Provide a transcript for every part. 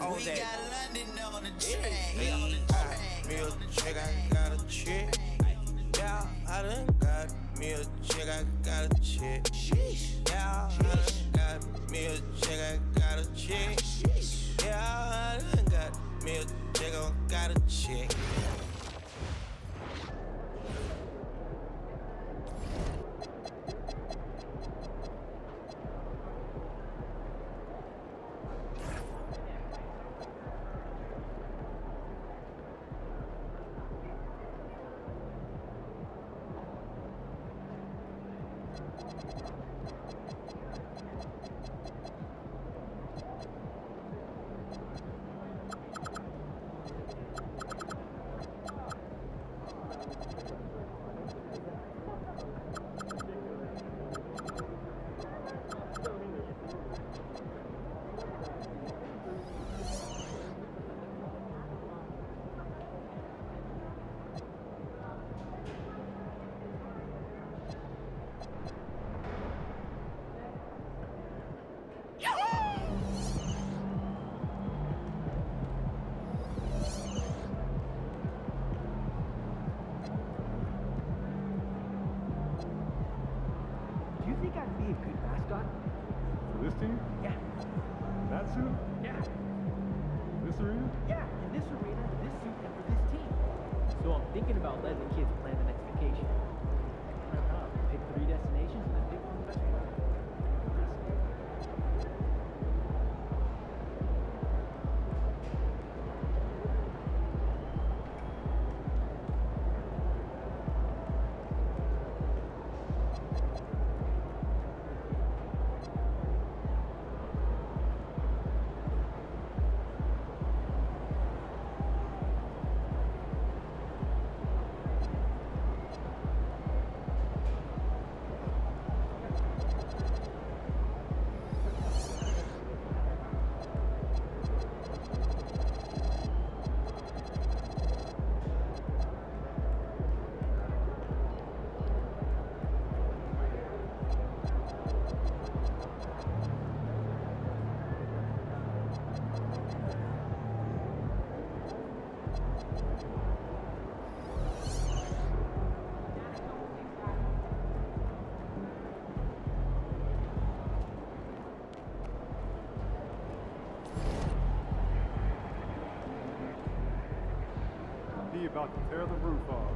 all We that. got London on the track. Me a check, I got a check. Yeah, I done got me a check, I got a check. Yeah, I done got me a check, I got a check. Yeah, I done got me a check, I got a check. Do you think I'd be a good mascot? For this team? Yeah. That suit? Yeah. This arena? Yeah. In this arena, this suit, and for this team. So I'm thinking about letting the kids plan the next vacation. Pick 3 destinations and then pick one best one. He about to tear the roof off.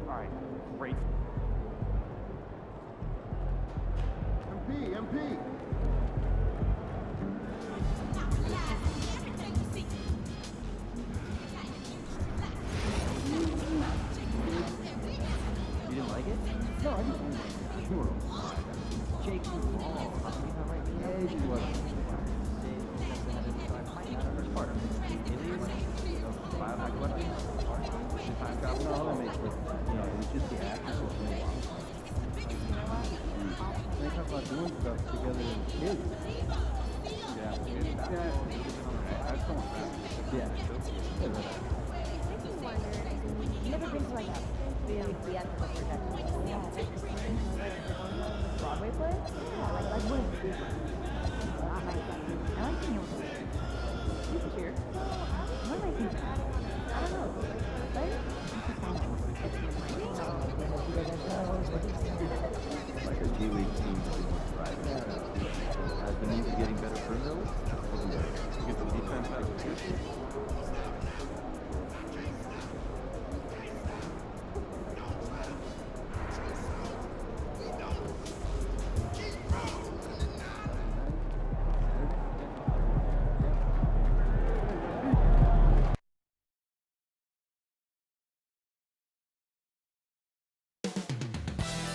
Alright, great. MP! You didn't like it? No, I didn't like it. You were Jake was wrong. Yeah, he was. It was just the actors who played along. They talk about doing stuff together as kids. Yeah. Yeah. Never been to like a big theatrical production. Yeah. Broadway play? Yeah, like what is the big one? I like that. I like the musical. You can cheer. What am I thinking? I don't know. Right? Like a G-League team right now. Has the need getting better personnel? Get the defense out of the position.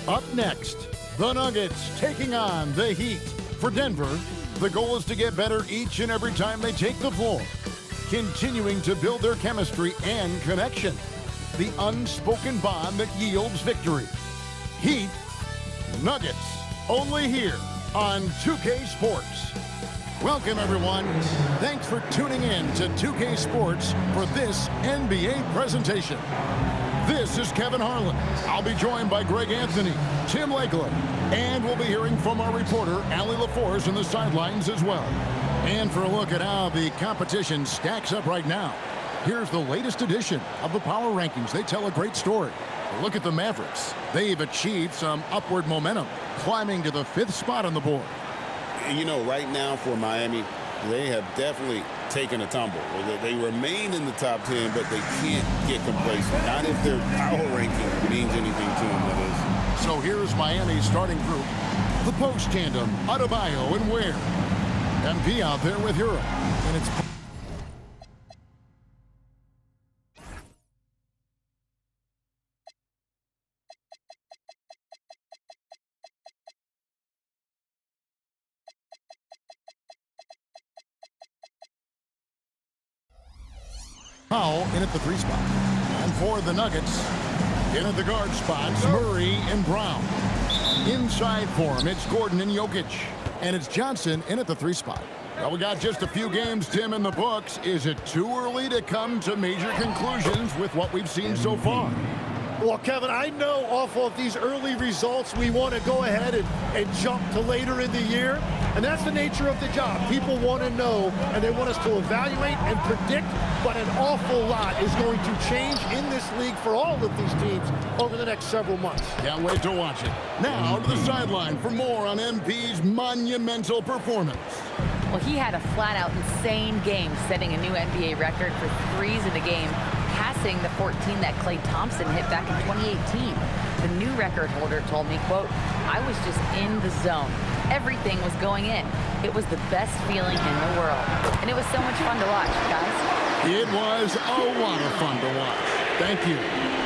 Up next, the Nuggets taking on the Heat. For Denver, the goal is to get better each and every time they take the floor, continuing to build their chemistry and connection, the unspoken bond that yields victory. Heat, Nuggets, only here on 2K Sports. Welcome, everyone. Thanks for tuning in to 2K Sports for this NBA presentation. This is Kevin Harlan. I'll be joined by Greg Anthony, Tim Lakeland, and we'll be hearing from our reporter, Allie LaForce, in the sidelines as well. And for a look at how the competition stacks up right now, here's the latest edition of the Power Rankings. They tell a great story. Look at the Mavericks. They've achieved some upward momentum, climbing to the 5th spot on the board. You know, right now for Miami, they have definitely taken a tumble. They remain in the top 10, but they can't get complacent. Not if their power ranking means anything to them, that is. So here's Miami's starting group. The post tandem, Adebayo and Ware. MP out there with Hero. And it's Powell in at the 3 spot. And for the Nuggets, in at the guard spots, Murray and Brown. Inside for him, it's Gordon and Jokic. And it's Johnson in at the 3 spot. Well, we got just a few games, Tim, in the books. Is it too early to come to major conclusions with what we've seen so far? Well, Kevin, I know off of these early results, we want to go ahead and jump to later in the year. And that's the nature of the job. People want to know, and they want us to evaluate and predict, but an awful lot is going to change in this league for all of these teams over the next several months. Can't wait to watch it. Now to the sideline for more on MP's monumental performance. Well, he had a flat-out insane game, setting a new NBA record for threes in a game, passing the 14 that Klay Thompson hit back in 2018. The new record holder told me, quote, "I was just in the zone. Everything was going in. It was the best feeling in the world. And it was so much fun to watch, guys." It was a lot of fun to watch. Thank you.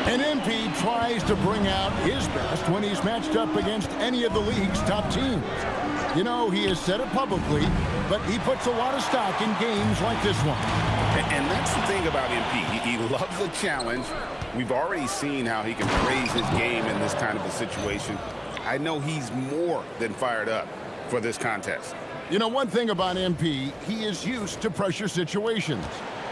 And MP tries to bring out his best when he's matched up against any of the league's top teams. You know, he has said it publicly, but he puts a lot of stock in games like this one. And that's the thing about MP. He loves a challenge. We've already seen how he can raise his game in this kind of a situation. I know he's more than fired up for this contest. You know, one thing about MP, he is used to pressure situations.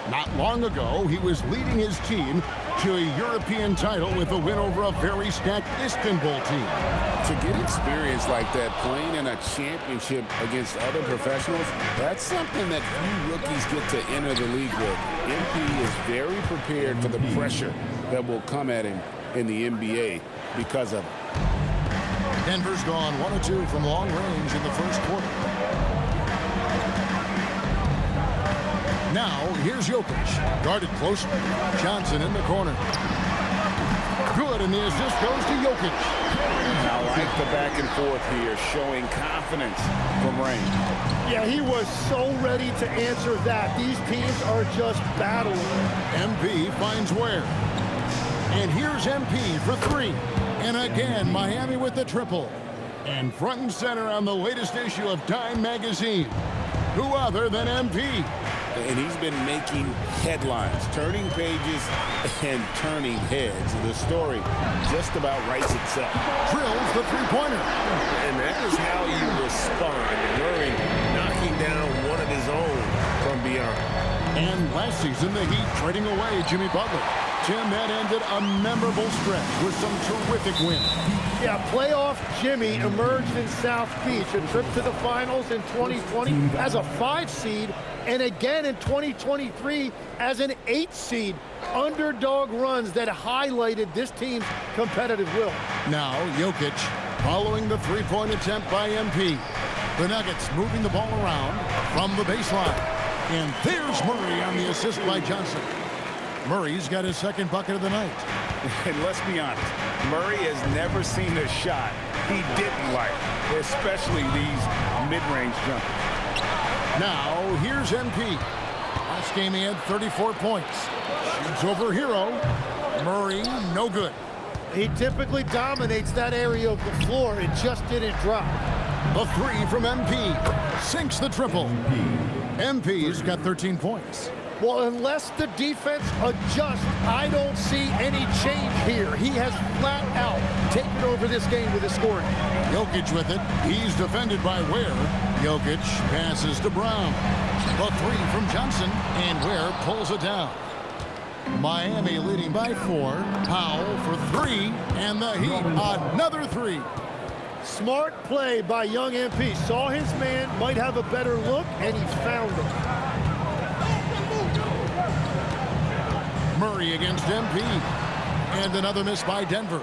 Not long ago, he was leading his team to a European title with a win over a very stacked Istanbul team. To get experience like that, playing in a championship against other professionals, that's something that few rookies get to enter the league with. MP is very prepared for the pressure that will come at him in the NBA because of it. Denver's gone 1 of 2 from long range in the first quarter. Now, here's Jokic. Guarded closely. Johnson in the corner. Good, and the assist goes to Jokic. I like the back and forth here, showing confidence from Rain. Yeah, he was so ready to answer that. These teams are just battling. MP finds Ware. And here's MP for 3. And again, Miami with the triple. And front and center on the latest issue of Time Magazine. Who other than MP? And he's been making headlines, turning pages and turning heads. The story just about writes itself. Drills the three-pointer. And that is how you respond. Murray knocking down one of his own from beyond. And last season, the Heat trading away Jimmy Butler. Tim, that ended a memorable stretch with some terrific wins. Yeah, playoff Jimmy emerged in South Beach, a trip to the finals in 2020 as a 5 seed, and again in 2023 as an 8 seed. Underdog runs that highlighted this team's competitive will. Now, Jokic following the three-point attempt by MP. The Nuggets moving the ball around from the baseline. And there's Murray on the assist by Johnson. Murray's got his second bucket of the night. And let's be honest, Murray has never seen a shot he didn't like, especially these mid-range jumpers. Now, here's MP. Last game he had 34 points. Shoots over Hero. Murray, no good. He typically dominates that area of the floor. It just didn't drop. The 3 from MP. Sinks the triple. MP's got 13 points. Well, unless the defense adjusts, I don't see any change here. He has flat out taken over this game with his scoring. Jokic with it. He's defended by Ware. Jokic passes to Brown. The 3 from Johnson, and Ware pulls it down. Miami leading by 4. Powell for 3, and the Heat another 3. Smart play by young MP. Saw his man, might have a better look, and he found him. Murray against MP. And another miss by Denver.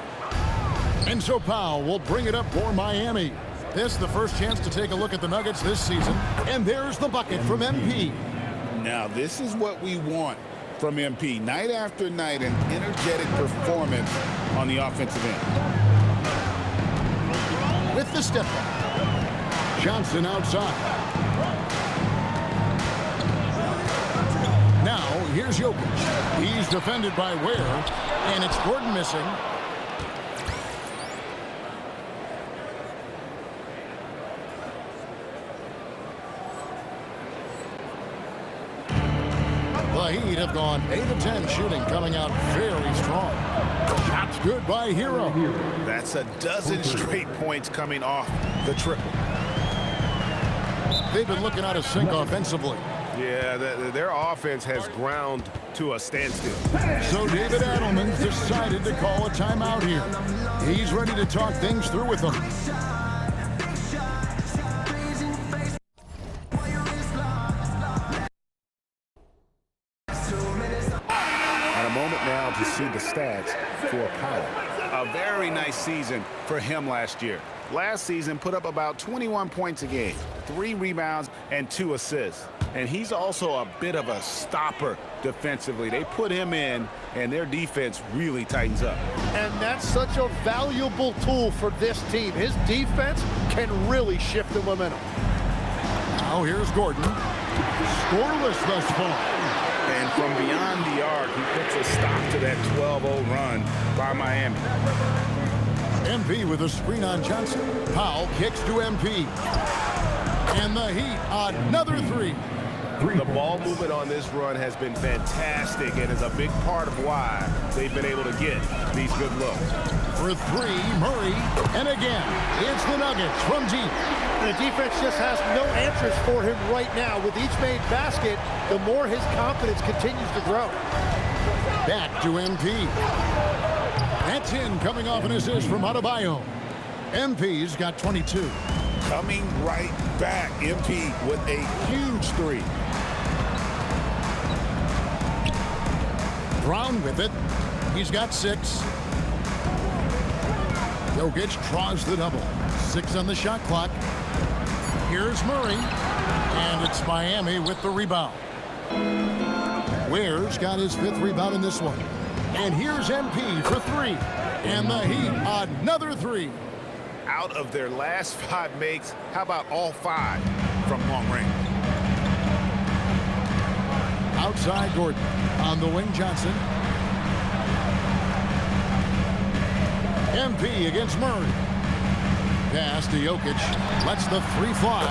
And so Powell will bring it up for Miami. This the first chance to take a look at the Nuggets this season. And there's the bucket from MP. Now, this is what we want from MP. Night after night, an energetic performance on the offensive end. With the step back. Johnson outside. Now, here's Jokic. He's defended by Ware, and it's Gordon missing. The Heat have gone 8 of 10 shooting, coming out very strong. Shots good by Hero. That's a dozen straight points coming off the triple. They've been looking out of sync offensively. Yeah, their offense has ground to a standstill. So David Adelman's decided to call a timeout here. He's ready to talk things through with them. And a moment now to see the stats for Powell. A very nice season for him last year. Last season put up about 21 points a game, 3 rebounds, and 2 assists. And he's also a bit of a stopper defensively. They put him in, and their defense really tightens up. And that's such a valuable tool for this team. His defense can really shift the momentum. Now here's Gordon. Scoreless thus far. And from beyond the arc, he puts a stop to that 12-0 run by Miami. MP with a screen on Johnson. Powell kicks to MP. And the Heat, another 3. The ball movement on this run has been fantastic and is a big part of why they've been able to get these good looks. For 3, Murray. And again, it's the Nuggets from deep. The defense just has no answers for him right now. With each made basket, the more his confidence continues to grow. Back to MP. That's in, coming off an assist from Adebayo. MP's got 22. Coming right back, MP with a huge 3. Brown with it. He's got 6. Jokic draws the double. 6 on the shot clock. Here's Murray. And it's Miami with the rebound. Ware's got his 5th rebound in this one. And here's MP for 3. And the Heat, another 3. Out of their last 5 makes, how about all 5 from long range? Outside Gordon. On the wing, Johnson. MP against Murray. Pass to Jokic. Lets the 3 fly.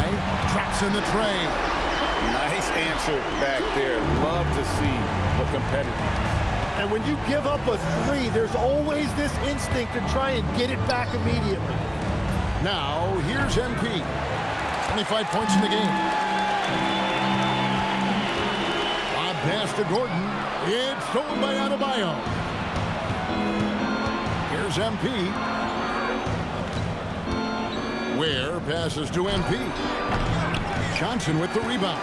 Traps in the tray. Nice answer back there. Love to see the competitiveness. And when you give up a 3, there's always this instinct to try and get it back immediately. Now, here's MP. 25 points in the game. Odd pass to Gordon. It's stolen by Adebayo. Here's MP. Ware passes to MP. Johnson with the rebound.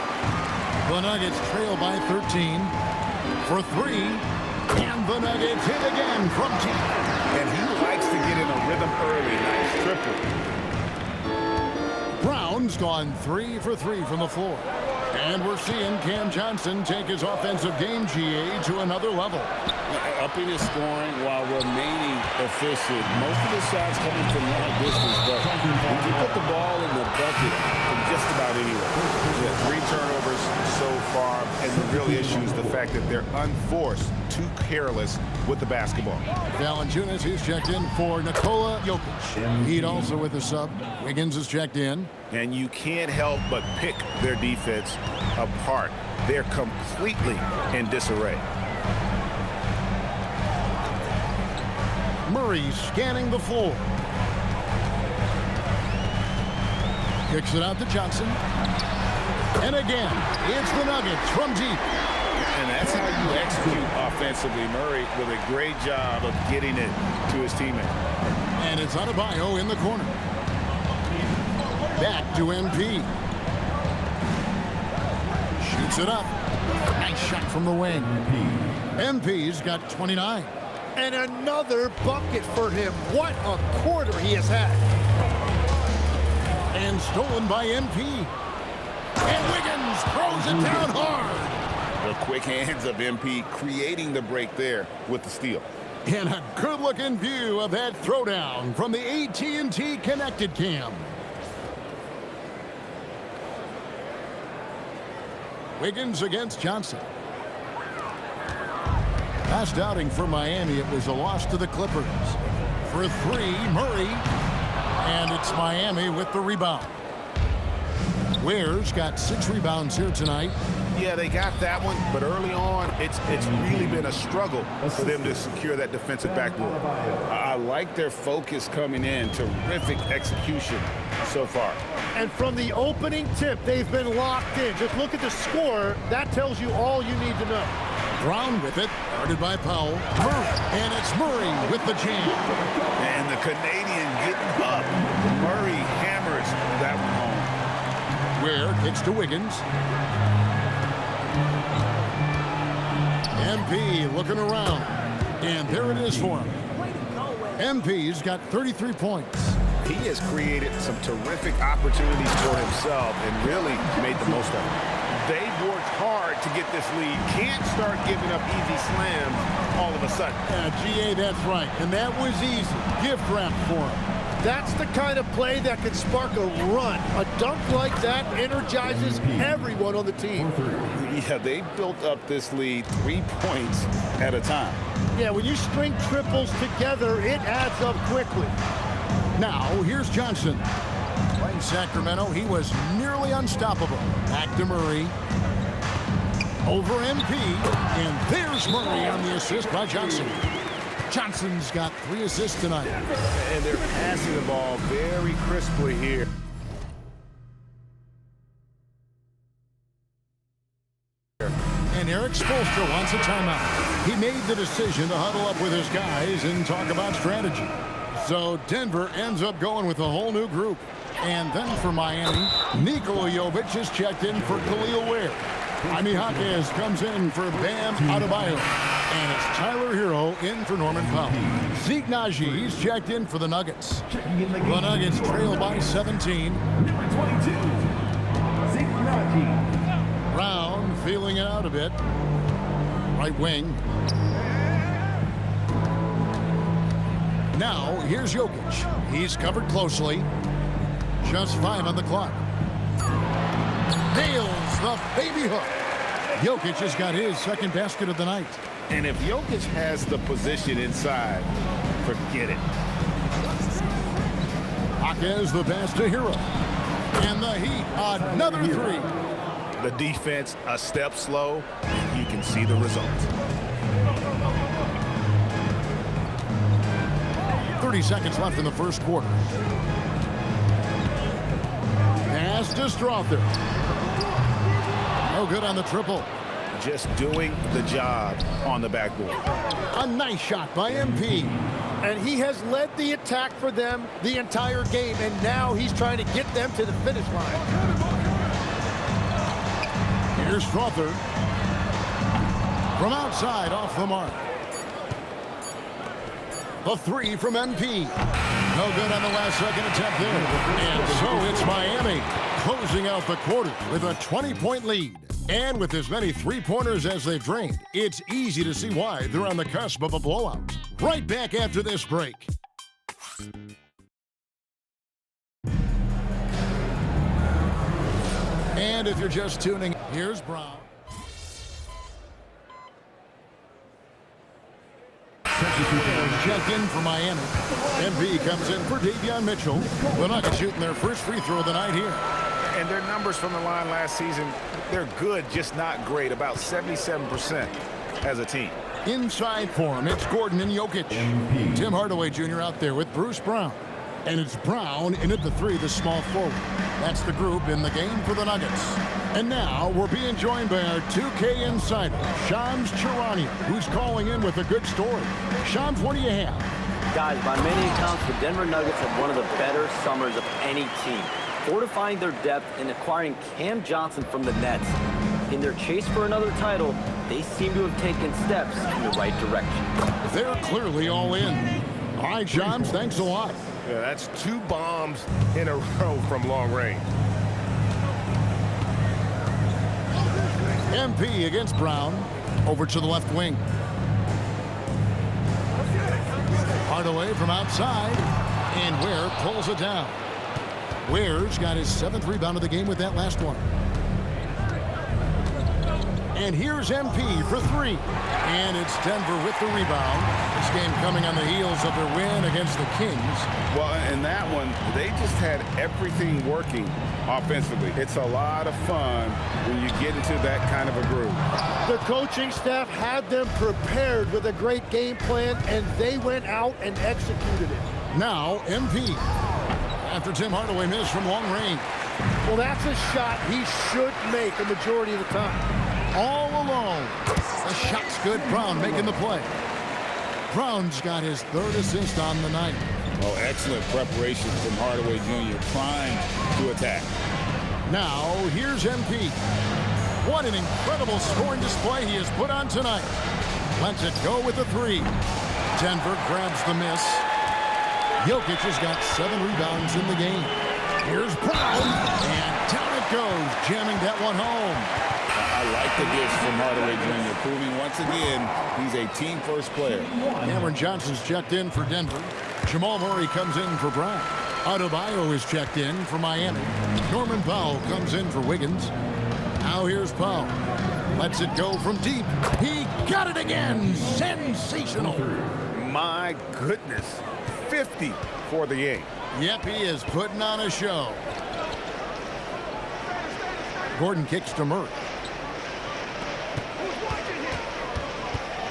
The Nuggets trail by 13. For 3. And the Nuggets hit again from deep. And he likes to get in a rhythm early. Nice triple. Brown's gone 3 for 3 from the floor. And we're seeing Cam Johnson take his offensive game, GA, to another level. Upping his scoring while remaining efficient. Most of his shots coming from long distance, but he can put the ball in the bucket from just about anywhere. Yeah, 3 turnovers so far, and the real issue is the fact that they're unforced, too careless with the basketball. Valanciunas, he's checked in for Nikola Jokic. Heat also with the sub. Wiggins is checked in. And you can't help but pick their defense apart. They're completely in disarray. Murray scanning the floor. Kicks it out to Johnson. And again, it's the Nuggets from deep. And That's how you execute offensively. Murray with a great job of getting it to his teammate. And it's Adebayo in the corner. Back to MP. Shoots it up. Nice shot from the wing. MP's got 29. And another bucket for him. What a quarter he has had. And stolen by MP. And Wiggins throws it down hard. The quick hands of MP creating the break there with the steal. And a good-looking view of that throwdown from the AT&T Connected Cam. Wiggins against Johnson. Last outing for Miami, it was a loss to the Clippers. For three, Murray. And it's Miami with the rebound. Ware's got 6 rebounds here tonight. Yeah, they got that one, but early on, it's really been a struggle for them to secure that defensive backboard. I like their focus coming in. Terrific execution so far. And from the opening tip, they've been locked in. Just look at the score. That tells you all you need to know. Brown with it, guarded by Powell. Murray, and it's Murray with the jam. And the Canadian getting up. Murray hammers that one home. Ware kicks to Wiggins. MP looking around. And there it is for him. MP's got 33 points. He has created some terrific opportunities for himself and really made the most of it. They've worked hard to get this lead. Can't start giving up easy slams all of a sudden. GA, that's right. And that was easy. Gift wrap for him. That's the kind of play that can spark a run. A dunk like that energizes everyone on the team. Yeah, they built up this lead 3 points at a time. Yeah, when you string triples together, it adds up quickly. Now, here's Johnson. In Sacramento, he was nearly unstoppable. Back to Murray. Over MP. And there's Murray on the assist by Johnson. Johnson's got 3 assists tonight. And they're passing the ball very crisply here. And Eric Spoelstra wants a timeout. He made the decision to huddle up with his guys and talk about strategy. So Denver ends up going with a whole new group. And then for Miami, Nikola Jovic is checked in for Khalil Ware. Jaime Jaquez comes in for Bam Adebayo. And it's Tyler Hero in for Norman Powell. Zeke Naji, he's checked in for the Nuggets. The Nuggets trail by 17. Brown feeling it out a bit. Right wing. Now, here's Jokic. He's covered closely. Just 5 on the clock. Nails the baby hook. Jokic has got his second basket of the night. And if Jokic has the position inside, forget it. Jaquez the pass to Hero. And the Heat, another 3. The defense a step slow, and you can see the result. 30 seconds left in the first quarter. Pass to Strother. No good on the triple. Just doing the job on the backboard. A nice shot by MP. And he has led the attack for them the entire game, and now he's trying to get them to the finish line. Here's Strother. From outside, off the mark. The 3 from MP. No good on the last second attempt there. And so it's Miami closing out the quarter with a 20-point lead. And with as many 3-pointers as they've drained, it's easy to see why they're on the cusp of a blowout. Right back after this break. And if you're just tuning, here's Brown. Checked in for Miami. MB comes in for Davion Mitchell. The Nuggets shooting their first free throw of the night here. And their numbers from the line last season, they're good, just not great. About 77% as a team. Inside for him, it's Gordon and Jokic. Tim Hardaway Jr. out there with Bruce Brown. And it's Brown in at the 3, the small forward. That's the group in the game for the Nuggets. And now we're being joined by our 2K insider, Shams Charania, who's calling in with a good story. Shams, what do you have? Guys, by many accounts, the Denver Nuggets have one of the better summers of any team, fortifying their depth and acquiring Cam Johnson from the Nets. In their chase for another title, they seem to have taken steps in the right direction. They're clearly all in. All right, Shams, thanks a lot. Yeah, that's 2 bombs in a row from long range. MP against Brown. Over to the left wing. Hardaway from outside. And Ware pulls it down. Ware's got his 7th rebound of the game with that last one. And here's MP for 3. And it's Denver with the rebound. This game coming on the heels of their win against the Kings. Well, in that one, they just had everything working offensively. It's a lot of fun when you get into that kind of a groove. The coaching staff had them prepared with a great game plan, and they went out and executed it. Now, MP. After Tim Hardaway missed from long range. Well, that's a shot he should make a majority of the time. All alone. The shot's good. Brown making the play. Brown's got his 3rd assist on the night. Oh, excellent preparation from Hardaway Jr. Primed to attack. Now, here's MP. What an incredible scoring display he has put on tonight. Lets it go with the 3. Denver grabs the miss. Jokic has got 7 rebounds in the game. Here's Brown. And down it goes, jamming that one home. I like the gifts from Hardaway Jr., proving once again he's a team-first player. Cameron Johnson's checked in for Denver. Jamal Murray comes in for Brown. Adebayo is checked in for Miami. Norman Powell comes in for Wiggins. Now here's Powell. Lets it go from deep. He got it again. Sensational. My goodness. 50 for the game. Yep, he is putting on a show. Gordon kicks to Murray.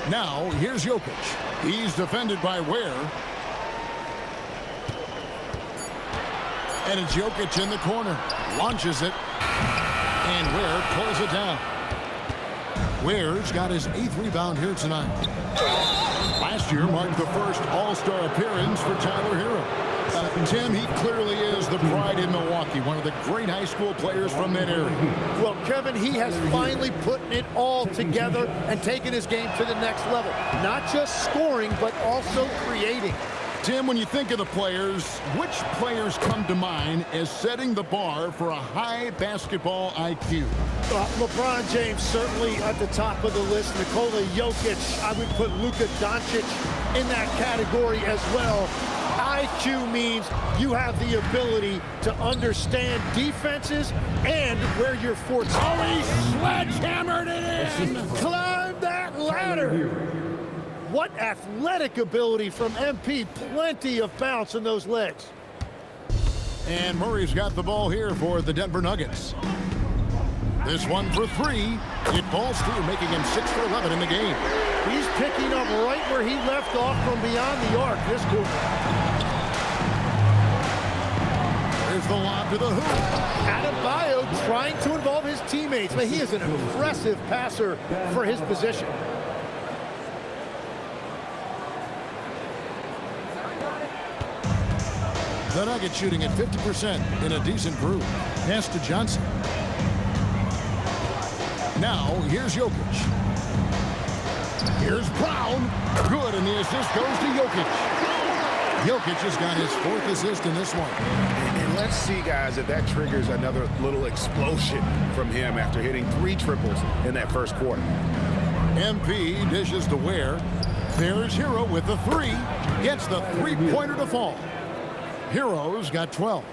Now, here's Jokic. He's defended by Ware. And it's Jokic in the corner. Launches it. And Ware pulls it down. Ware's got his 8th rebound here tonight. Last year marked the first All-Star appearance for Tyler Hero. Tim, he clearly is the pride in Milwaukee, one of the great high school players from that area. Well, Kevin, he has finally put it all together and taken his game to the next level. Not just scoring, but also creating. Tim, when you think of the players, which players come to mind as setting the bar for a high basketball IQ? LeBron James certainly at the top of the list. Nikola Jokic, I would put Luka Doncic in that category as well. IQ means you have the ability to understand defenses and where your fortes are. Oh, he sledgehammered it in! Climb that ladder! What athletic ability from MP. Plenty of bounce in those legs. And Murray's got the ball here for the Denver Nuggets. This one for 3. It falls through, making him 6 for 11 in the game. He's picking up right where he left off from beyond the arc this quarter. There's the lob to the hoop. Adebayo trying to involve his teammates, but he is an impressive passer for his position. The Nuggets shooting at 50% in a decent groove. Pass to Johnson. Now, here's Jokic. Here's Brown. Good, and the assist goes to Jokic. Jokic has got his 4th assist in this one. And let's see, guys, if that triggers another little explosion from him after hitting 3 triples in that first quarter. MP dishes to Ware. There's Hero with the 3. Gets the 3-pointer to fall. Hero's got 12.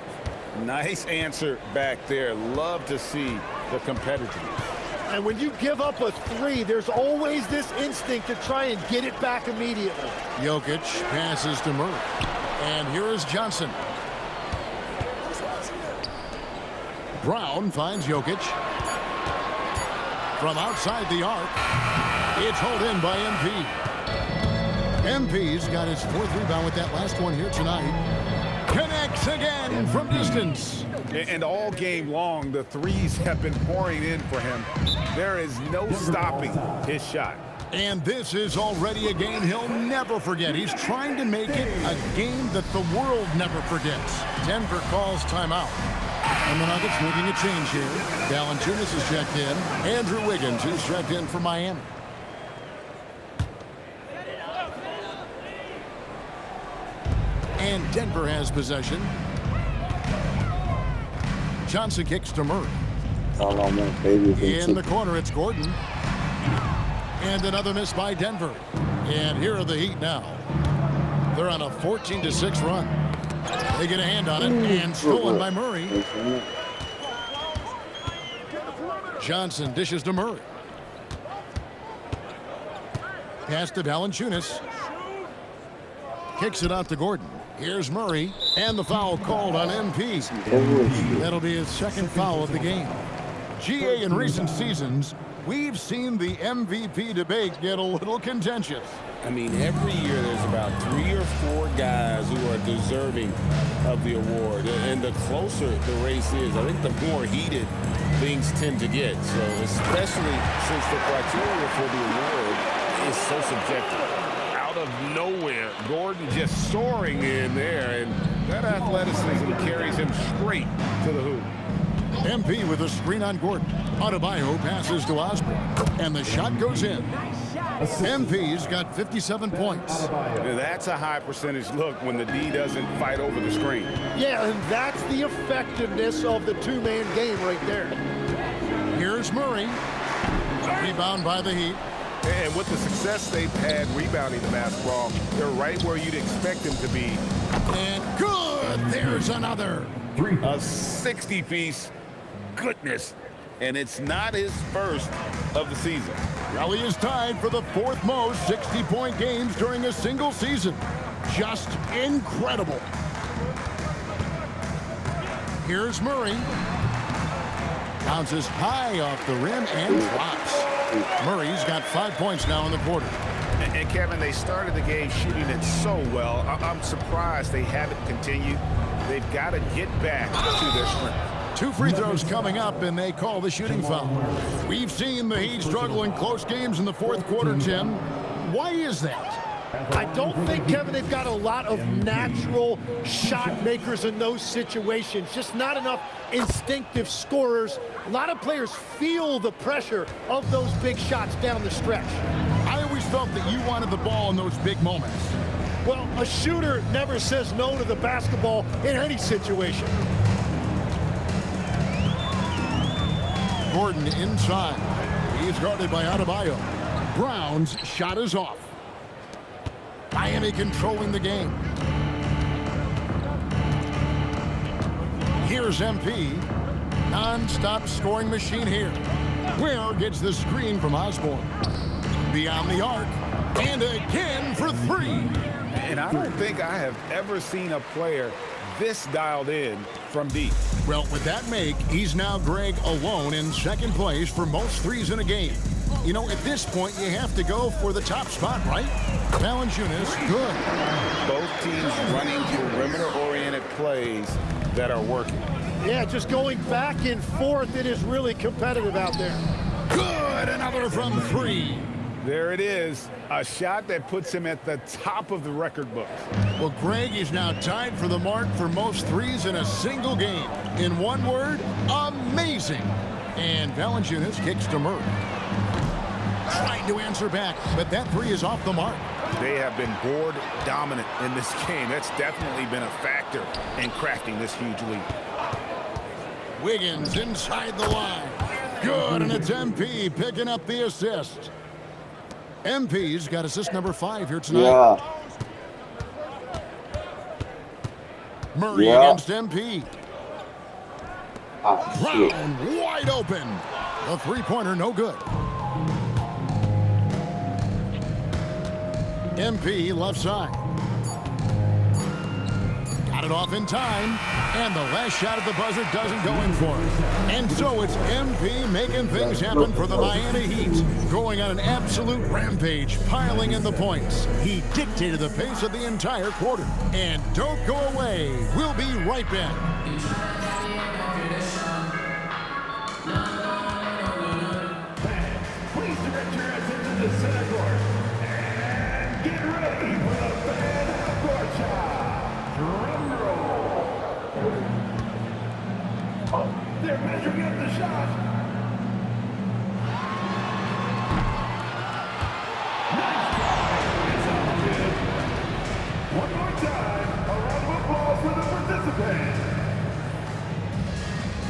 Nice answer back there. Love to see the competitiveness. And when you give up a 3, there's always this instinct to try and get it back immediately. Jokic passes to Murray. And here is Johnson. Brown finds Jokic. From outside the arc, it's hauled in by MP. MP's got his 4th rebound with that last one here tonight. connects again from distance. And all game long, the threes have been pouring in for him. There is no stopping his shot. And this is already a game he'll never forget. He's trying to make it a game that the world never forgets. Denver calls timeout. And the Nuggets making a change here. Valanciunas is checked in. Andrew Wiggins is checked in for Miami. And Denver has possession. Johnson kicks to Murray. In the corner, it's Gordon. And another miss by Denver. And here are the Heat now. They're on a 14-6 run. They get a hand on it, and stolen by Murray. Johnson dishes to Murray. Pass to Valanciunas. Kicks it out to Gordon. Here's Murray, and the foul called on MP. That'll be his second foul of the game. GA, in recent seasons, we've seen the MVP debate get a little contentious. I mean, every year there's about 3 or 4 guys who are deserving of the award. And the closer the race is, I think the more heated things tend to get. So especially since the criteria for the award is so subjective. Out of nowhere, Gordon just soaring in there, and that athleticism carries him straight to the hoop. MP with a screen on Gordon. Adebayo passes to Osborne, and the shot goes in. MP's got 57 points. That's a high percentage look when the D doesn't fight over the screen. Yeah, and that's the effectiveness of the two-man game right there. Here's Murray. Rebound by the Heat. And with the success they've had rebounding the basketball, they're right where you'd expect them to be. And good! There's another. A 60-piece. Goodness. And it's not his first of the season. Well, he is tied for the 4th most 60-point games during a single season. Just incredible. Here's Murray. Bounces high off the rim and drops. Murray's got 5 points now in the quarter. And Kevin, they started the game shooting it so well. I'm surprised they haven't continued. They've got to get back to their strength. 2 free throws coming up, and they call the shooting foul. We've seen the Heat struggle in close games in the 4th quarter, Tim. Why is that? I don't think, Kevin, they've got a lot of natural shot makers in those situations. Just not enough instinctive scorers. A lot of players feel the pressure of those big shots down the stretch. I always felt that you wanted the ball in those big moments. Well, a shooter never says no to the basketball in any situation. Gordon inside. He's guarded by Adebayo. Brown's shot is off. Miami controlling the game. Here's MP. Non-stop scoring machine here. Ware gets the screen from Osborne. Beyond the arc. And again for 3. And I don't think I have ever seen a player this dialed in from deep. Well, with that make, he's now Greg alone in 2nd place for most threes in a game. You know, at this point, you have to go for the top spot, right? Valanciunas, good. Both teams running perimeter-oriented plays that are working. Yeah, just going back and forth, it is really competitive out there. Good, another from 3. There it is, a shot that puts him at the top of the record books. Well, Greg is now tied for the mark for most threes in a single game. In one word, amazing. And Valanciunas kicks to Murray. Trying to answer back, but that 3 is off the mark. They have been board dominant in this game. That's definitely been a factor in crafting this huge lead. Wiggins inside the line. Good, and it's MP picking up the assist. MP's got assist number 5 here tonight. Yeah. Murray against MP. Ah, Brown wide open. The 3-pointer no good. MP left side. Got it off in time, and the last shot at the buzzer doesn't go in for it. And so it's MP making things happen for the Miami Heat, going on an absolute rampage, piling in the points. He dictated the pace of the entire quarter. And don't go away. We'll be right back. Please direct your attention to center court and get ready for the fan court shot. Drum roll. Oh, they're measuring up the shot. Nice try. It's all good. One more time, a round of applause for the participants.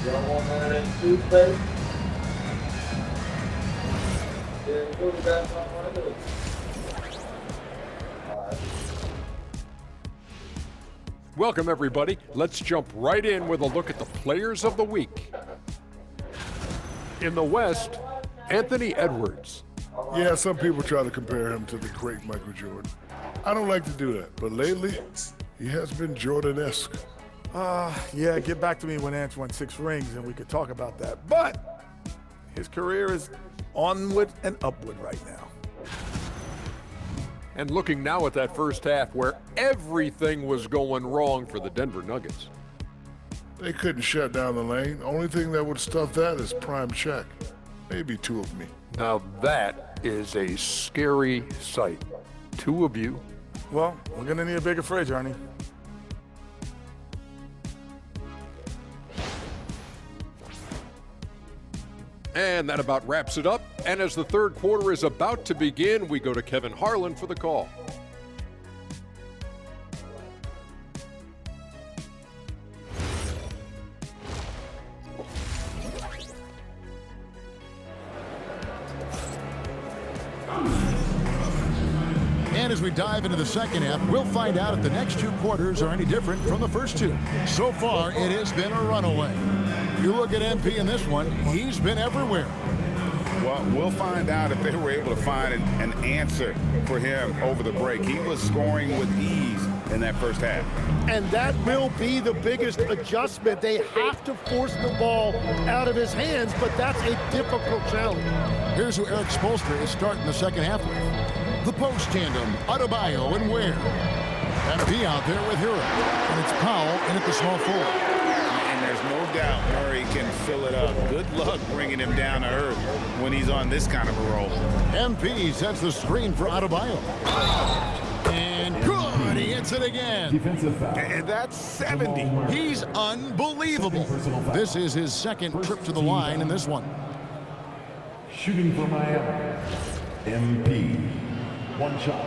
Y'all want that in food plate? Welcome, everybody. Let's jump right in with a look at the players of the week. In the West, Anthony Edwards. Yeah, some people try to compare him to the great Michael Jordan. I don't like to do that, but lately, he has been Jordan-esque. Yeah, get back to me when Ant won 6 rings and we could talk about that. But his career is onward and upward right now. And looking now at that first half where everything was going wrong for the Denver Nuggets. They couldn't shut down the lane. Only thing that would stuff that is prime check. Maybe 2 of me. Now that is a scary sight. 2 of you. Well, we're gonna need a bigger fridge, Ernie. And that about wraps it up. And as the third quarter is about to begin, we go to Kevin Harlan for the call. And as we dive into the second half, we'll find out if the next 2 quarters are any different from the first 2. So far, it has been a runaway. You look at MP in this one, he's been everywhere. Well, we'll find out if they were able to find an answer for him over the break. He was scoring with ease in that first half. And that will be the biggest adjustment. They have to force the ball out of his hands, but that's a difficult challenge. Here's who Eric Spoelstra is starting the second half with. The post tandem, Adebayo and Ware. MP out there with Hero. And it's Powell in at the small forward. And there's no doubt Murray can fill it up. Good luck bringing him down to earth when he's on this kind of a roll. MP sets the screen for Adebayo. And good, he hits it again. And that's 70. He's unbelievable. This is his second trip to the line in this one. Shooting for Miami, MP. 1 shot.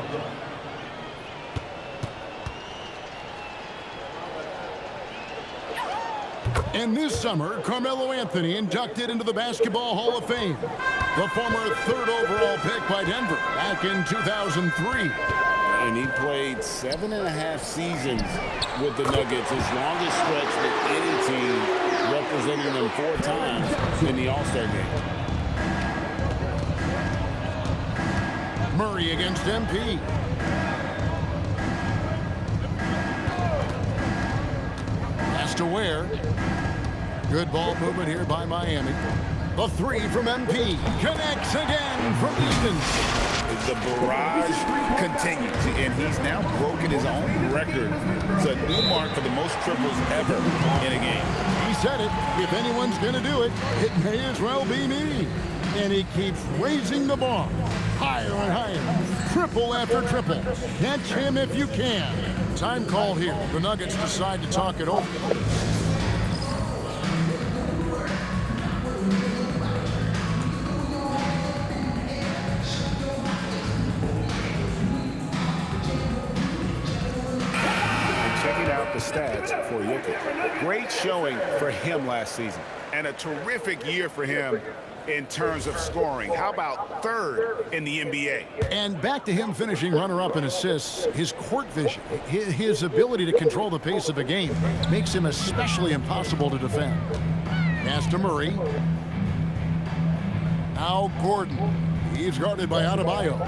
And this summer, Carmelo Anthony inducted into the Basketball Hall of Fame. The former 3rd overall pick by Denver back in 2003. And he played 7.5 seasons with the Nuggets, his longest stretch with any team, representing them 4 times in the All-Star game. Murray against MP. Pass to Ware. Good ball movement here by Miami. The 3 from MP. Connects again from distance. The barrage continues, and he's now broken his own record. It's a new mark for the most triples ever in a game. He said it. If anyone's going to do it, it may as well be me. And he keeps raising the bar. Higher and higher. Triple after triple. Catch him if you can. Time call here. The Nuggets decide to talk it over. The stats for Jokic. Great showing for him last season, and a terrific year for him in terms of scoring. How about 3rd in the NBA? And back to him finishing runner-up in assists, his court vision, his ability to control the pace of a game makes him especially impossible to defend. Pass to Murray. Now Gordon. He's guarded by Adebayo.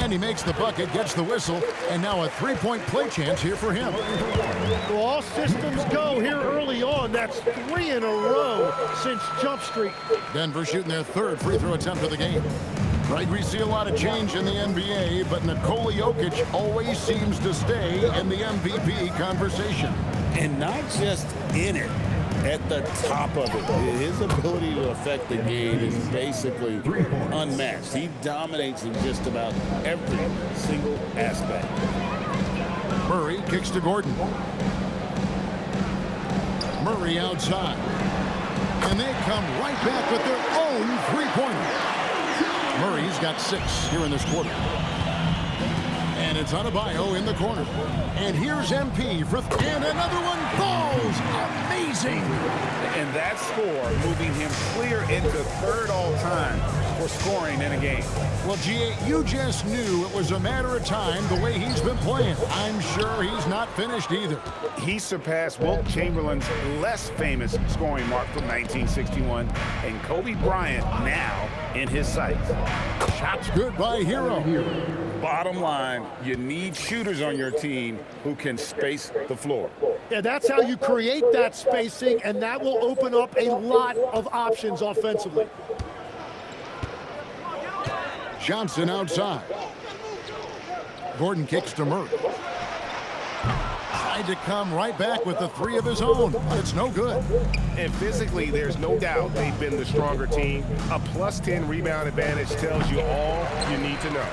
And And he makes the bucket, gets the whistle, and now a three-point play chance here for him. Well, all systems go here early on. That's 3 in a row since Jump Street. Denver shooting their third free throw attempt of the game. Right, we see a lot of change in the NBA, but Nikola Jokic always seems to stay in the MVP conversation. And not just in it, at the top of it. His ability to affect the game is basically unmatched. He dominates in just about every single aspect. Murray kicks to Gordon. Murray outside. And they come right back with their own three-pointer. Murray's got 6 here in this quarter. And it's Adebayo in the corner. And here's MP for and another one falls. Amazing. And that score moving him clear into third all-time for scoring in a game. Well, G.A., you just knew it was a matter of time the way he's been playing. I'm sure he's not finished either. He surpassed Wilt Chamberlain's less famous scoring mark from 1961, and Kobe Bryant now in his sights. Shots good by Hero. Bottom line, you need shooters on your team who can space the floor. Yeah, that's how you create that spacing, and that will open up a lot of options offensively. Johnson outside. Gordon kicks to Murray. Tried to come right back with the 3 of his own, but it's no good. And physically, there's no doubt they've been the stronger team. A +10 rebound advantage tells you all you need to know.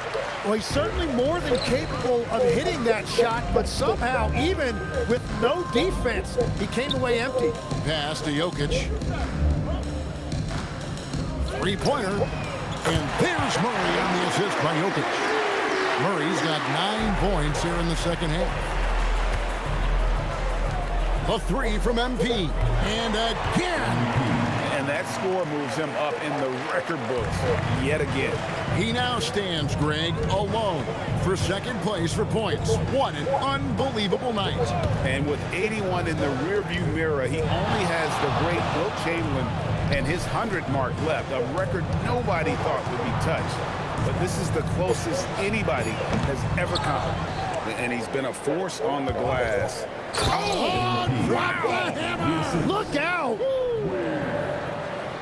Well, he's certainly more than capable of hitting that shot, but somehow, even with no defense, he came away empty. Pass to Jokic. Three-pointer. And there's Murray on the assist by Jokic. Murray's got 9 points here in the second half. The 3 from MP. And again. And that score moves him up in the record books yet again. He now stands, Greg, alone for second place for points. What an unbelievable night. And with 81 in the rearview mirror, he only has the great Wilt Chamberlain and his 100 mark left, a record nobody thought would be touched. But this is the closest anybody has ever come. And he's been a force on the glass. Oh, drop the hammer! Look out!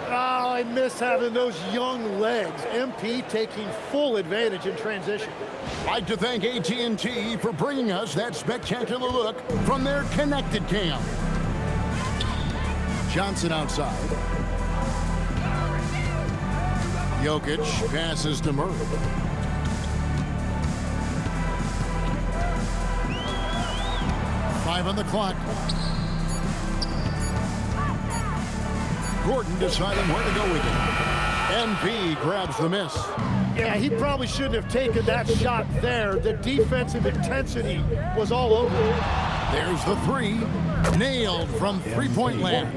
Oh, I miss having those young legs. MP taking full advantage in transition. I'd like to thank AT&T for bringing us that spectacular look from their connected cam. Johnson outside. Jokic passes to Murray. Five on the clock. Gordon deciding where to go with it. MP grabs the miss. Yeah, he probably shouldn't have taken that shot there. The defensive intensity was all over it. There's the 3. Nailed from three-point land.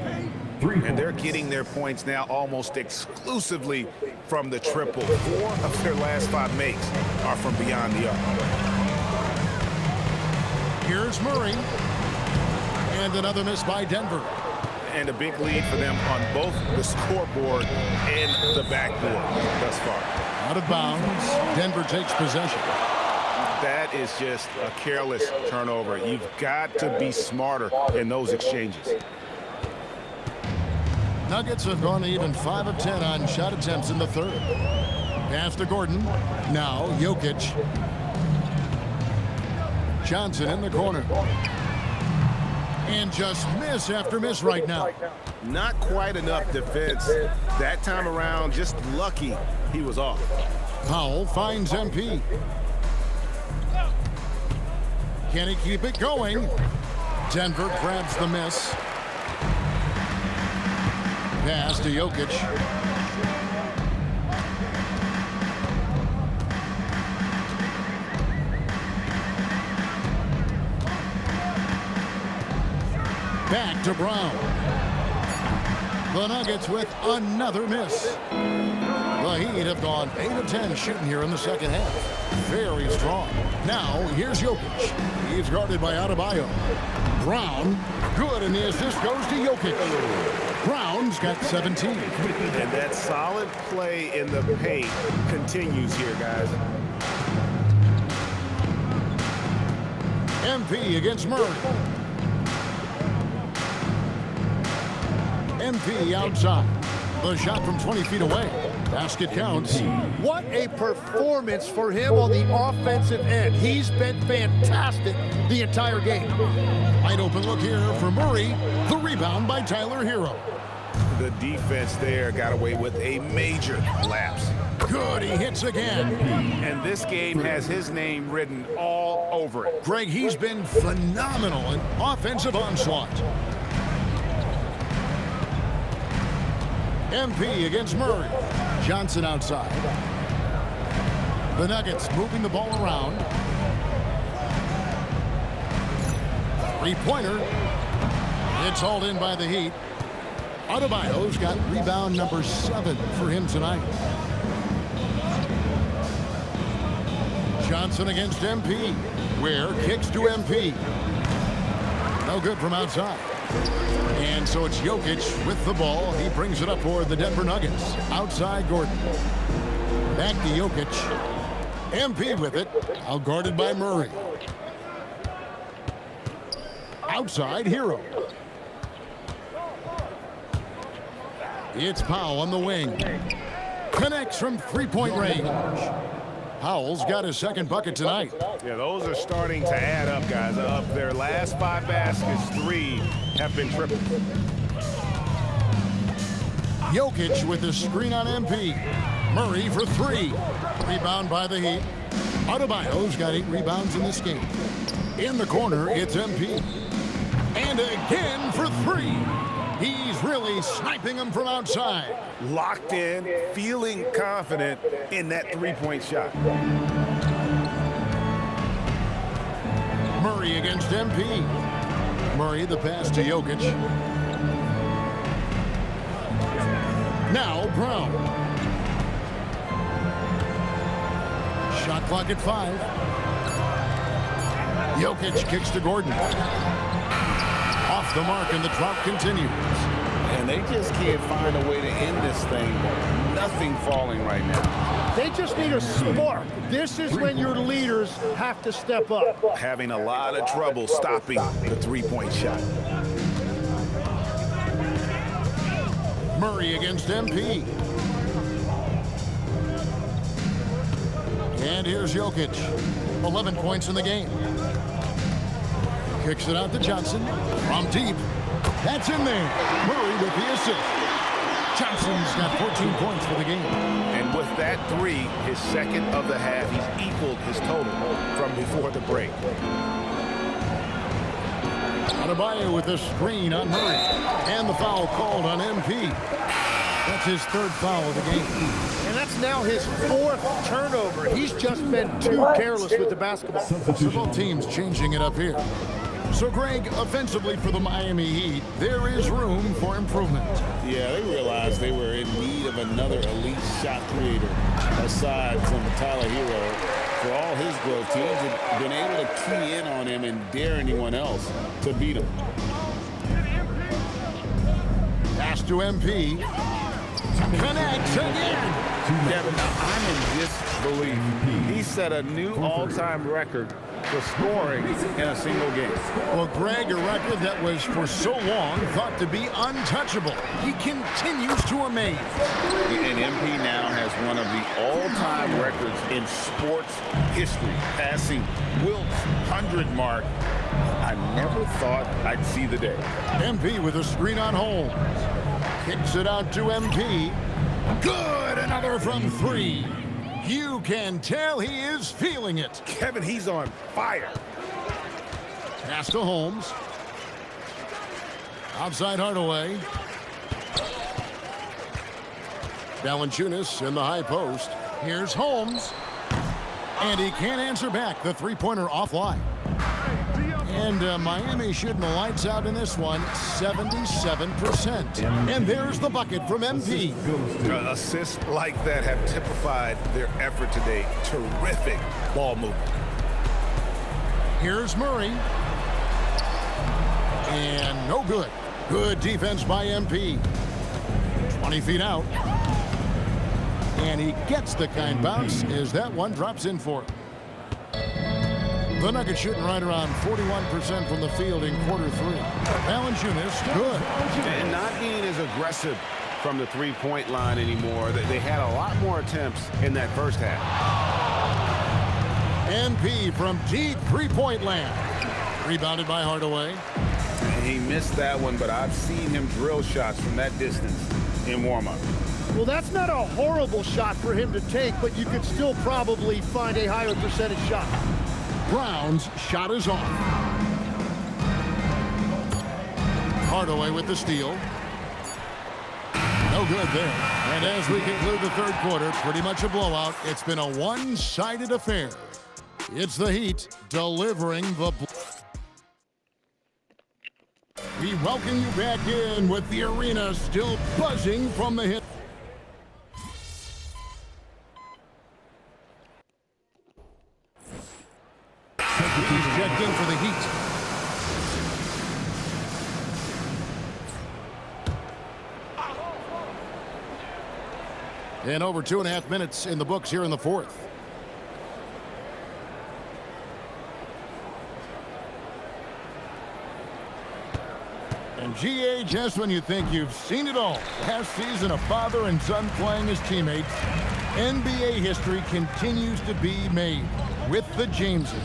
And they're getting their points now almost exclusively from the triple. 4 of their last 5 makes are from beyond the arc. Here's Murray. And another miss by Denver. And a big lead for them on both the scoreboard and the backboard thus far. Out of bounds. Denver takes possession. That is just a careless turnover. You've got to be smarter in those exchanges. Nuggets have gone even 5 of 10 on shot attempts in the third. Pass to Gordon. Now Jokic. Johnson in the corner. And just miss after miss right now. Not quite enough defense. That time around, just lucky he was off. Powell finds MP. Can he keep it going? Denver grabs the miss. Pass to Jokic. Back to Brown. The Nuggets with another miss. The Heat have gone 8 of 10 shooting here in the second half. Very strong. Now, here's Jokic. He's guarded by Adebayo. Brown, good, and the assist goes to Jokic. Brown's got 17. And that solid play in the paint continues here, guys. MP against Murray. MP outside. The shot from 20 feet away. Basket counts. What a performance for him on the offensive end. He's been fantastic the entire game. Wide open look here for Murray. The rebound by Tyler Hero. The defense there got away with a major lapse. Good, he hits again. And this game has his name written all over it. Greg, he's been phenomenal in offensive onslaught. MP against Murray. Johnson outside. The Nuggets moving the ball around. Three-pointer. It's hauled in by the Heat. Adebayo's got rebound number 7 for him tonight. Johnson against MP. Ware kicks to MP. No good from outside. And so it's Jokic with the ball. He brings it up for the Denver Nuggets. Outside Gordon. Back to Jokic. MP with it. Outguarded by Murray. Outside Hero. It's Powell on the wing. Connects from three-point range. Powell's got his second bucket tonight. Yeah, those are starting to add up, guys. Of their last 5 baskets, 3 have been triple. Jokic with the screen on MP. Murray for 3. Rebound by the Heat. Adebayo's got 8 rebounds in this game. In the corner, it's MP. And again for 3. He's really sniping them from outside. Locked in, feeling confident in that three-point shot. Murray against MP. Murray the pass to Jokic. Now Brown. Shot clock at 5. Jokic kicks to Gordon. Off the mark, and the drought continues. And they just can't find a way to end this thing. Nothing falling right now. They just need a spark. This is when your leaders have to step up. Having a lot of trouble stopping the three-point shot. Murray against MP. And here's Jokic. 11 points in the game. Kicks it out to Johnson from deep. That's in there. Murray with the assist. Johnson's got 14 points for the game. And with that 3, his second of the half, he's equaled his total from before the break. Adebayo with the screen on Murray. And the foul called on MP. That's his 3rd foul of the game. And that's now his 4th turnover. He's just been too careless with the basketball. So both teams changing it up here. So, Greg, offensively for the Miami Heat, there is room for improvement. Yeah, they realized they were in need of another elite shot creator aside from Tyler Hero. For all his growth, teams have been able to key in on him and dare anyone else to beat him. Pass to MP. Connects again. Devin, I'm in disbelief. He set a new all-time record for scoring in a single game. Well, Greg, a record that was for so long thought to be untouchable. He continues to amaze. And MP now has one of the all-time records in sports history, passing Wilt's 100 mark. I never thought I'd see the day. MP with a screen on Holmes. Kicks it out to MP. Good, another from 3. You can tell he is feeling it. Kevin, he's on fire. Pass to Holmes. Outside Hardaway. Valanciunas in the high post. Here's Holmes. And he can't answer back. The three-pointer offline. And Miami shooting the lights out in this one, 77%. And there's the bucket from MP. Assists like that have typified their effort today. Terrific ball movement. Here's Murray. And no good. Good defense by MP. 20 feet out. And he gets the kind bounce as that one drops in for him. The Nuggets shooting right around 41% from the field in quarter 3. Valanciunas, good. And not being as aggressive from the three-point line anymore. They had a lot more attempts in that first half. MP from deep three-point land. Rebounded by Hardaway. And he missed that one, but I've seen him drill shots from that distance in warm-up. Well, that's not a horrible shot for him to take, but you could still probably find a higher percentage shot. Brown's shot is off. Hardaway with the steal. No good there. And as we conclude the third quarter, pretty much a blowout. It's been a one-sided affair. It's the Heat delivering the... We welcome you back in with the arena still buzzing from the hit. He's checked in for the Heat. And over 2.5 minutes in the books here in the fourth. And GA, just when you think you've seen it all. Last season, a father and son playing as teammates. NBA history continues to be made with the Jameses.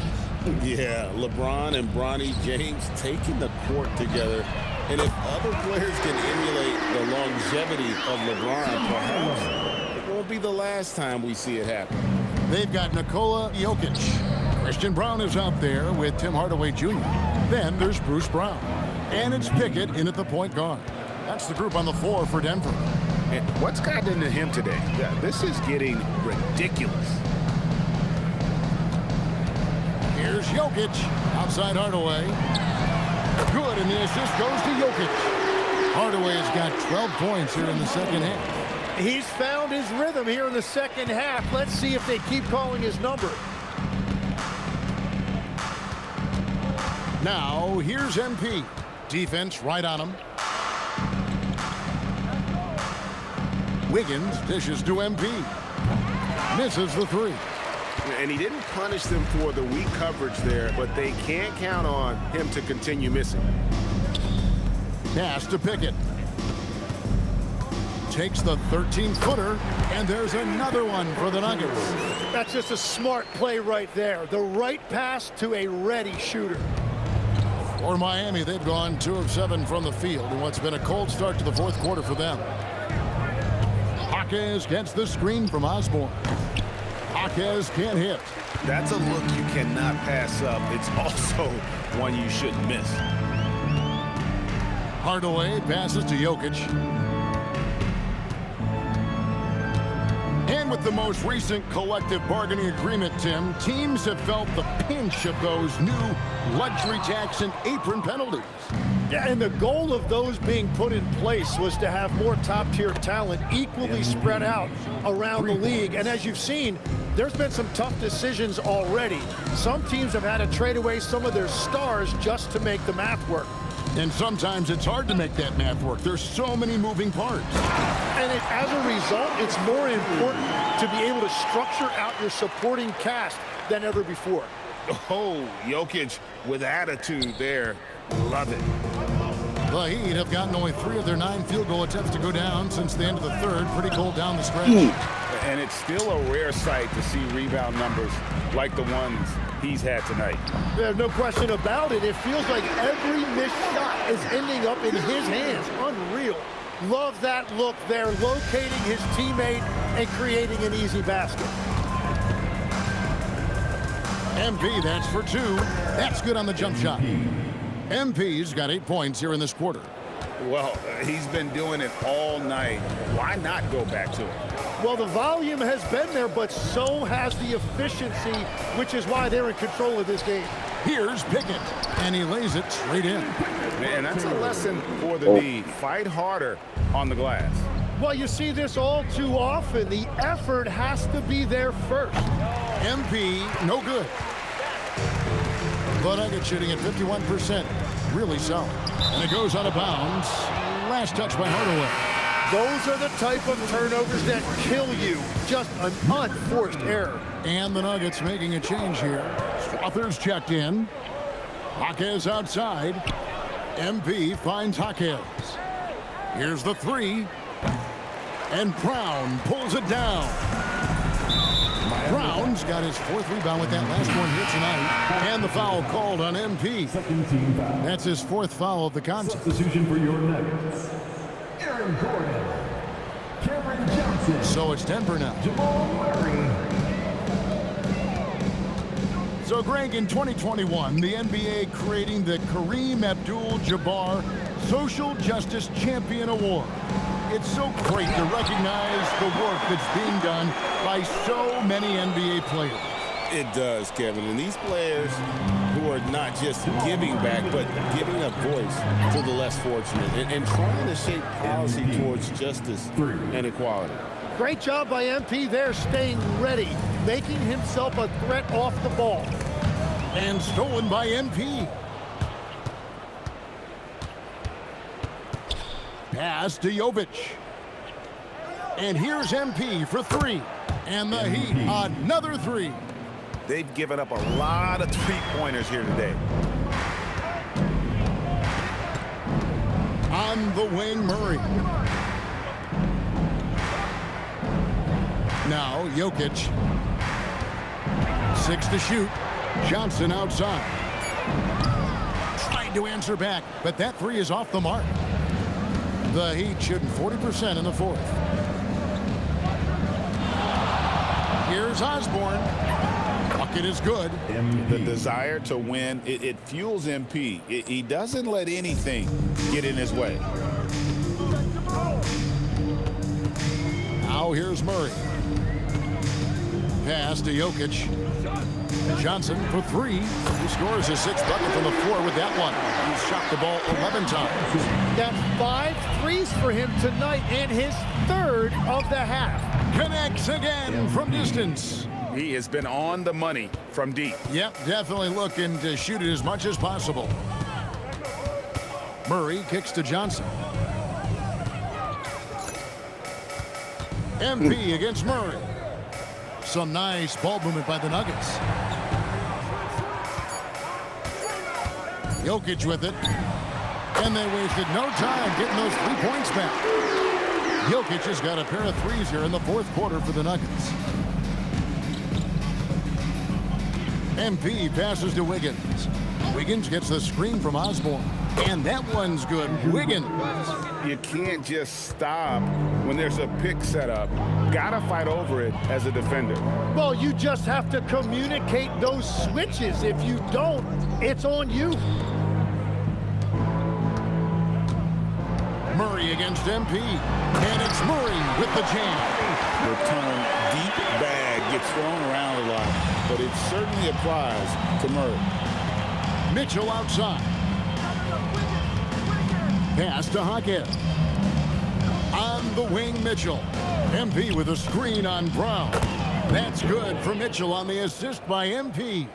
Yeah, LeBron and Bronny James taking the court together. And if other players can emulate the longevity of LeBron, perhaps it won't be the last time we see it happen. They've got Nikola Jokic. Christian Brown is out there with Tim Hardaway Jr. Then there's Bruce Brown. And it's Pickett in at the point guard. That's the group on the floor for Denver. And what's gotten into him today? Yeah, this is getting ridiculous. Here's Jokic outside Hardaway. Good, and the assist goes to Jokic. Hardaway has got 12 points here in the second half. He's found his rhythm here in the second half. Let's see if they keep calling his number. Now, here's MP. Defense right on him. Wiggins dishes to MP. Misses the three. And he didn't punish them for the weak coverage there, but they can't count on him to continue missing. Pass to Pickett. Takes the 13-footer, and there's another one for the Nuggets. That's just a smart play right there. The right pass to a ready shooter. For Miami, they've gone 2 of 7 from the field in what's been a cold start to the fourth quarter for them. Jaquez gets the screen from Osborne. Jaquez can't hit. That's a look you cannot pass up. It's also one you shouldn't miss. Hardaway passes to Jokic. And with the most recent collective bargaining agreement, Tim, teams have felt the pinch of those new luxury tax and apron penalties. Yeah, and the goal of those being put in place was to have more top-tier talent equally spread out around the league. And as you've seen, there's been some tough decisions already. Some teams have had to trade away some of their stars just to make the math work. And sometimes it's hard to make that math work. There's so many moving parts. And as a result, it's more important to be able to structure out your supporting cast than ever before. Oh, Jokic with attitude there. Love it. The Heat have gotten only 3 of their 9 field goal attempts to go down since the end of the third. Pretty cold down the stretch. And it's still a rare sight to see rebound numbers like the ones he's had tonight. There's no question about it. It feels like every missed shot is ending up in his hands. Unreal. Love that look there, locating his teammate and creating an easy basket. MP, that's for 2. That's good on the jump shot. MP's got 8 points here in this quarter. Well, he's been doing it all night. Why not go back to it? Well, the volume has been there, but so has the efficiency, which is why they're in control of this game. Here's Pickett, and he lays it straight in. Man, that's a lesson for the D. Fight harder on the glass. Well, you see this all too often. The effort has to be there first. MP, no good. The Nuggets shooting at 51%. Really solid. And it goes out of bounds. Last touch by Hardaway. Those are the type of turnovers that kill you. Just an unforced error. And the Nuggets making a change here. Struthers checked in. Jaquez outside. MP finds Jaquez. Here's the three. And Brown pulls it down. Brown's got his fourth rebound with that last one here tonight. And the foul called on MP. Second team foul. That's his fourth foul of the contest. Substitution for your Nuggets. Aaron Gordon. Cameron Johnson. So it's Denver now. Jamal Murray. So, Greg, in 2021, the NBA creating the Kareem Abdul-Jabbar Social Justice Champion Award. It's so great to recognize the work that's being done by so many NBA players. It does, Kevin. And these players who are not just giving back, but giving a voice to the less fortunate and trying to shape policy towards justice and equality. Great job by MP there, staying ready, making himself a threat off the ball. And stolen by MP. Pass to Jovic. And here's MP for three. And the Heat, another three. They've given up a lot of three-pointers here today. On the wing, Murray. Now, Jokic. 6 to shoot. Johnson outside. Tried to answer back, but that three is off the mark. The Heat shooting 40% in the fourth. Here's Osborne. Bucket is good. The desire to win, it fuels MP. He doesn't let anything get in his way. Now here's Murray. Pass to Jokic. Johnson for three. He scores his sixth bucket from the floor with that one. He's shot the ball 11 times. That's 5 threes for him tonight and his third of the half. Connects again from distance. He has been on the money from deep. Yep, definitely looking to shoot it as much as possible. Murray kicks to Johnson. MP against Murray. Some nice ball movement by the Nuggets. Jokic with it. And they wasted no time getting those 3 points back. Jokic has got a pair of threes here in the fourth quarter for the Nuggets. MP passes to Wiggins. Wiggins gets the screen from Osborne. And that one's good. Wiggins. You can't just stop when there's a pick set up. Gotta fight over it as a defender. Well, you just have to communicate those switches. If you don't, it's on you. Murray against MP. And it's Murray with the jam. The term deep bag gets thrown around a lot, but it certainly applies to Murray. Mitchell outside. Pass to Jaquez. On the wing, Mitchell. MP with a screen on Brown. That's good for Mitchell on the assist by MP.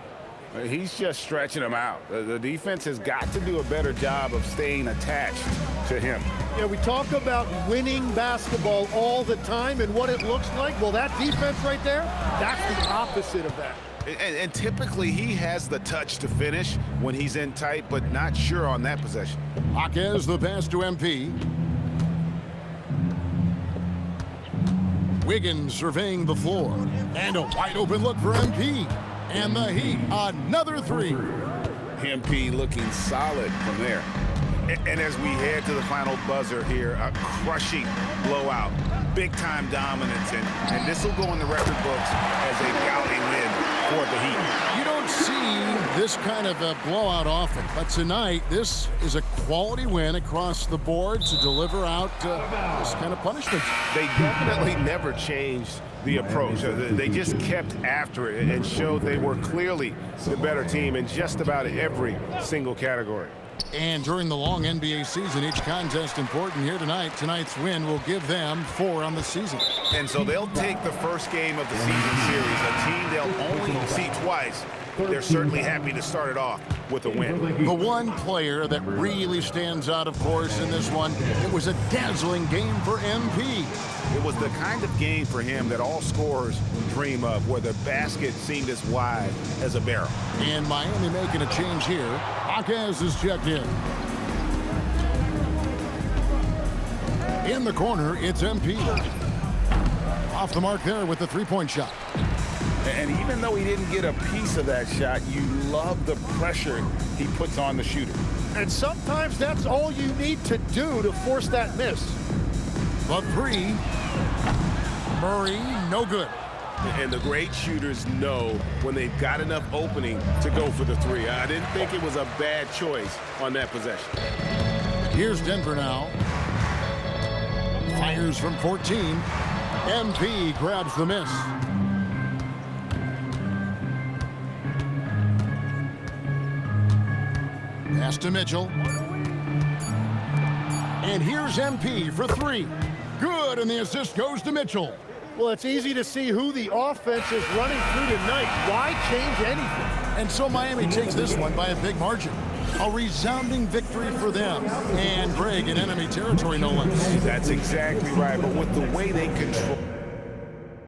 He's just stretching him out. The defense has got to do a better job of staying attached to him. Yeah, we talk about winning basketball all the time and what it looks like. Well, that defense right there, that's the opposite of that. And typically he has the touch to finish when he's in tight, but not sure on that possession. Jaquez the pass to MP. Wiggins surveying the floor. And a wide open look for MP. And the Heat, another three. MP looking solid from there. And as we head to the final buzzer here, a crushing blowout. Big-time dominance, and this will go in the record books as a gaudy win for the Heat. You don't see this kind of a blowout often, but tonight this is a quality win across the board to deliver out this kind of punishment. They definitely never changed the approach. They just kept after it and showed they were clearly the better team in just about every single category. And during the long NBA season, each contest important here tonight. Tonight's win will give them 4 on the season. And so they'll take the first game of the season series, a team they'll only see twice. They're certainly happy to start it off with a win. The one player that really stands out, of course, in this one, it was a dazzling game for MP. It was the kind of game for him that all scorers dream of, where the basket seemed as wide as a barrel. And Miami making a change here. Jaquez is checked in. In the corner, it's MP. Off the mark there with the three-point shot. And even though he didn't get a piece of that shot, you love the pressure he puts on the shooter. And sometimes that's all you need to do to force that miss. The three. Murray, no good. And the great shooters know when they've got enough opening to go for the three. I didn't think it was a bad choice on that possession. Here's Denver now. Fires from 14. MP grabs the miss. Pass to Mitchell. And here's MP for three. Good, and the assist goes to Mitchell. Well, it's easy to see who the offense is running through tonight. Why change anything? And so Miami takes this one by a big margin. A resounding victory for them. And Greg in enemy territory, no less. That's exactly right, but with the way they control